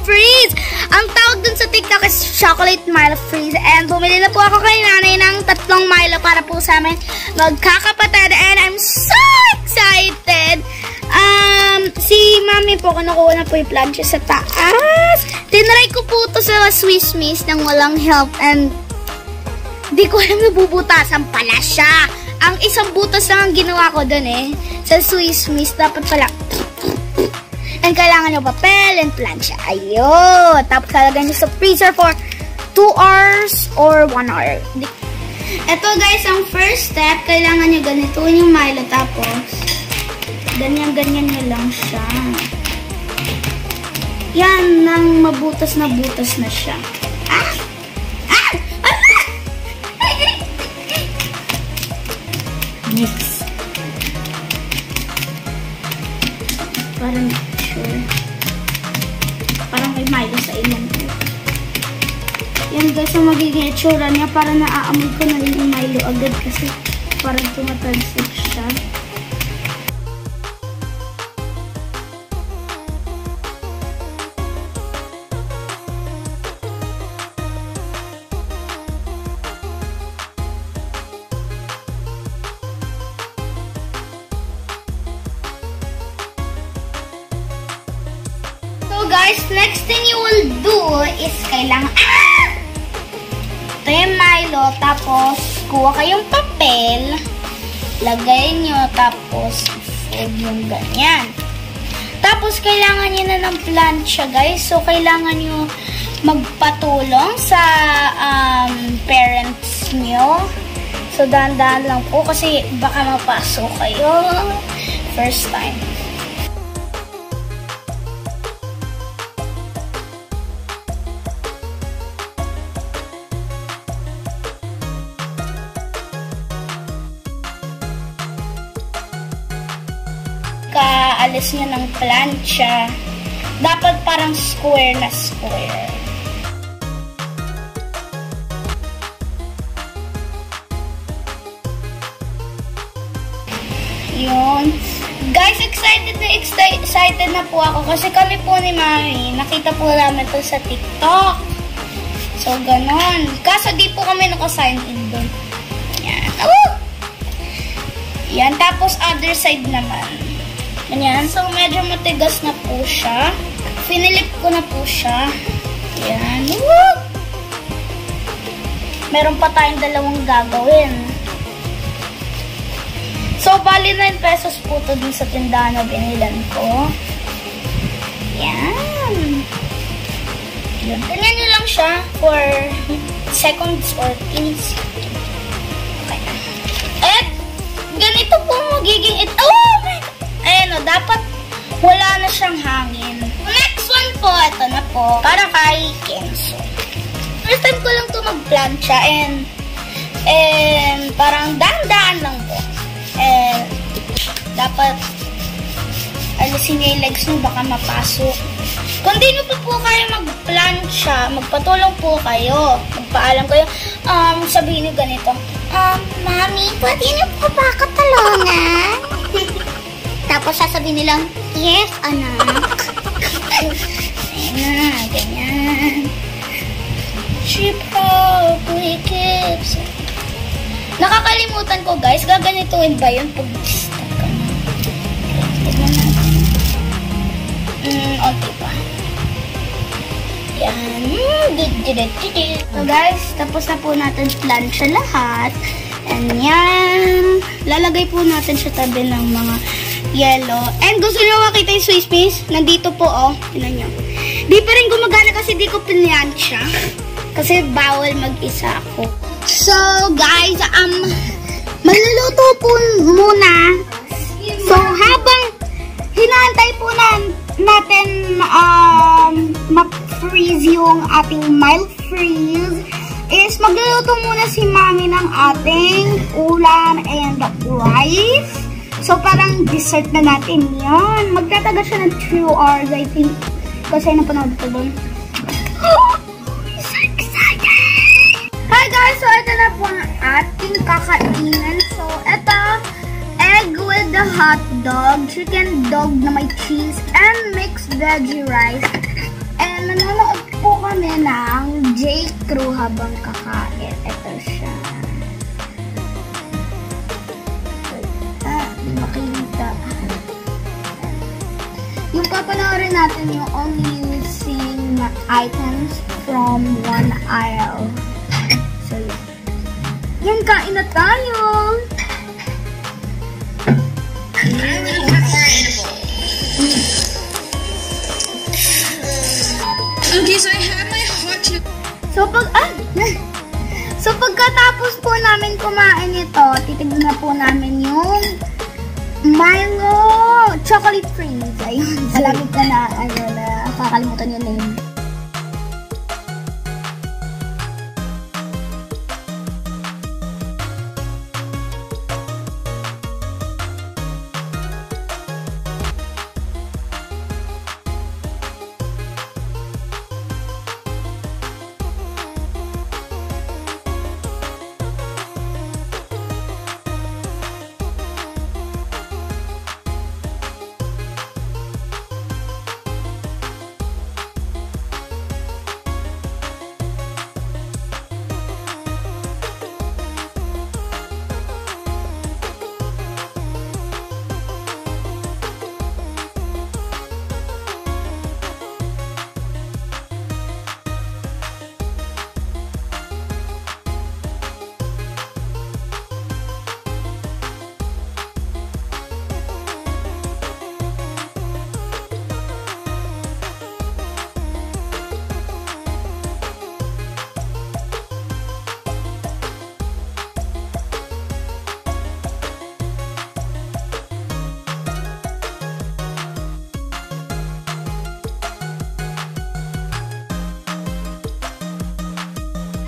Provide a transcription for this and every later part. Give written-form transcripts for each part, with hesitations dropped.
Freeze! Ang tawag dun sa TikTok is Chocolate Milo Freeze. And bumili na po ako kay nanay ng 3 Milo para po sa amin magkakapatid. And I'm so excited! Si mami po, kinukuha na po yung plancha sa taas. Tinry ko po ito sa Swiss Miss nang walang help. And di ko alam nabubutasan pala siya. Ang isang butas lang ang ginawa ko dun sa Swiss Miss. Dapat pala. And kailangan nyo papel and plancha. Ayun. Tapos lalagyan nyo sa freezer for 2 hours or 1 hour. Ito guys, ang first step, kailangan nyo ganituin yung Milo. Tapos, ganyan-ganyan nyo lang siya. Yan, nang mabutas na butas na siya. Mix. Parang sure. Parang may Milo sa ilong ko. Yan guys, ang magiging itsura niya. Para naaamoy ko na rin yung Milo agad kasi parang tumatalsik siya. Guys, next thing you will do is kailangan ito yung Milo, tapos kuha kayong papel, lagay nyo, tapos fold yung ganyan. Tapos kailangan nyo na ng plancha guys, so kailangan nyo magpatulong sa parents nyo. So dahan-dahan lang po kasi baka mapasok kayo first time. Kaalis niya ng plancha, dapat parang square na square. Yun. Guys, excited na po ako kasi kami po ni Mami, nakita po namin ito sa TikTok. So, ganon. Kaso di po kami naka-sign in doon. Yan. Yan. Tapos, other side naman. Ganyan. So, medyo matigas na po siya. Finilip ko na po siya. Yan. Woo! Meron pa tayong 2 gagawin. So, bali 9 pesos po ito din sa tindahan na binilan ko. Yan. Ganyan nyo lang siya for seconds or minutes. Okay. At, ganito po magiging ayan o, dapat wala na siyang hangin. Next one po, ito na po, para kay Kenzo. First time ko lang ito mag-plancha and parang daan-daan lang po. And dapat alisin niya yung legs nyo, baka mapasok. Kung di nyo po kayo mag-plancha, magpatulong po kayo. Magpaalam kayo, sabihin nyo ganito, Mami, pwede nyo po ba katulungan? Tapos sasabihin nilang, yes, anak. Ayan na, ganyan. She probably keeps. Nakakalimutan ko guys, gaganituin ba yun pag stuck ka na? Tignan natin. Okay pa. Yan. So guys, tapos na po natin plancha lahat. And yan. Lalagay po natin sa tabi ng mga yellow. And gusto nyo makita yung Swiss Miss? Nandito po, oh. Tignan nyo. Di pa rin gumagana kasi di ko pinlansya. Kasi bawal mag-isa ako. So, guys, magluluto po muna. So, habang hinahantay po natin ma-freeze yung ating mild freeze, is magluluto muna si Mami ng ating ulam and rice. So, parang dessert na natin yan. Magtatagal siya ng 2 hours, I think. Kasi napanood ko doon. So excited! Hi guys! So, ito na po ang ating kakainan. So, ito, egg with the hot dog, chicken dog na may cheese, and mixed veggie rice. And nanonood po kami ng J. Crew habang kakain. Ito siya. Makikita. Yung papanoorin natin yung only using items from one aisle. So, yan, kain na tayo! Okay, so I have my hot chip. So, pagkatapos po namin kumain ito, titignan na po namin yung Milo Chocolate Freeze. Ayun, salamit na kakalimutan yung name.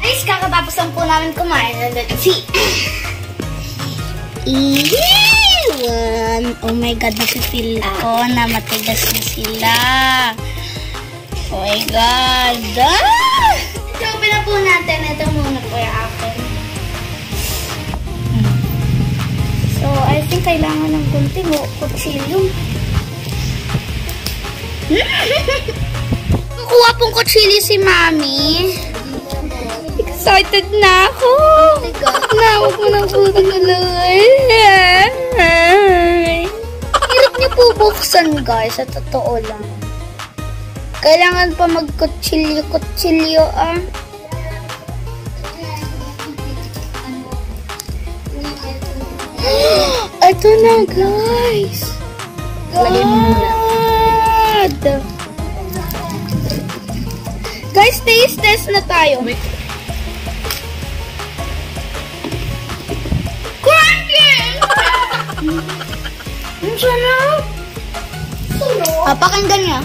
Guys, kakatapos lang po namin kumain. Let's see. Oh my God, nasifeel ko na matigas na sila. Oh my God. Ito, open na po natin. Ito muna po yung akin. So, I think kailangan ng kunting kutsilyo. Kukuha pong kutsilyo si Mami. Excited na ako! Huwag mo nang putang alay. Hirap niyo po buksan, guys. Sa totoo lang. Kailangan pa magkutsilyo-kutsilyo, ah. Ito na, guys. God! Guys, taste test na tayo. Ang sarap! Pakinggan niya.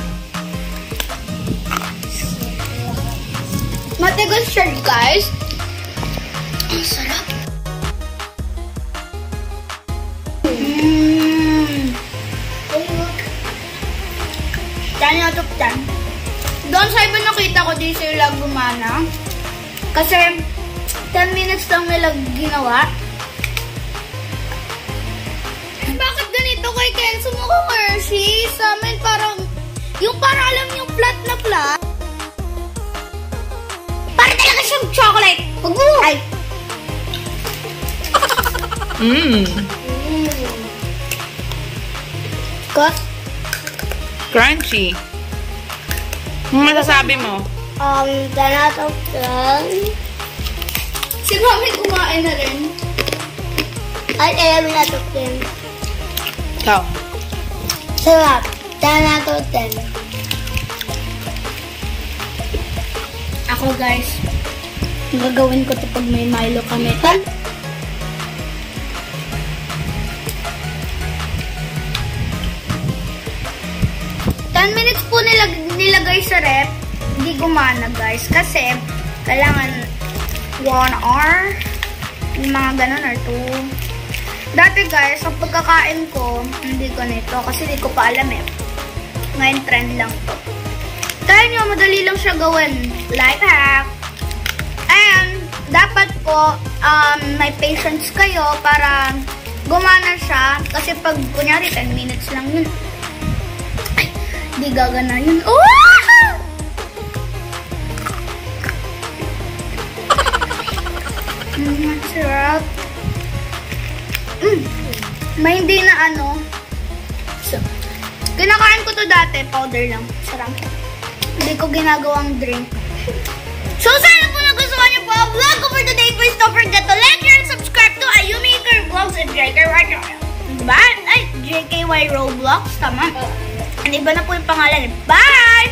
Matigas siya, guys. Ang sarap. 10 out of 10. Doon sa iba nakita ko, di sila gumana. Kasi 10 minutes lang nila ginawa. Bakit ganito kay Kenzo mo kung Hershey? Sa amin parang, yung para alam yung flat na flat. Para talaga siyang chocolate. Huwag mo! Ay! Cut? Crunchy. Ano masasabi mo? 10 out of 10. Si Mami kumain na rin. Ay, 11 out of 10. Ikaw. Sarap. 10 out of 10. Ako, guys, gagawin ko ito pag may Milo kami. 10 minutes po nilagay sa rep. Hindi gumana, guys. Kasi, kailangan 1 hour. Yung mga ganun or 2. Dati, guys, ang pagkakain ko, hindi ganito. Kasi hindi ko pa alam eh. Ngayon, trend lang to. Kaya nyo, madali lang siya gawin. Life hack. And, dapat po, may patience kayo para gumana siya. Kasi pag, kunyari, 10 minutes lang yun. Di gagana yun. Oh! powder lang. Sarap. Hindi ko ginagawang drink. So, sana po nagustuhan niyo po ang vlog ko for today. Please don't forget to like, share, and subscribe to Ayumaker Vlogs and JKY. Diba? Ay, JKY Roblox. Tama. And iba na po yung pangalan. Bye!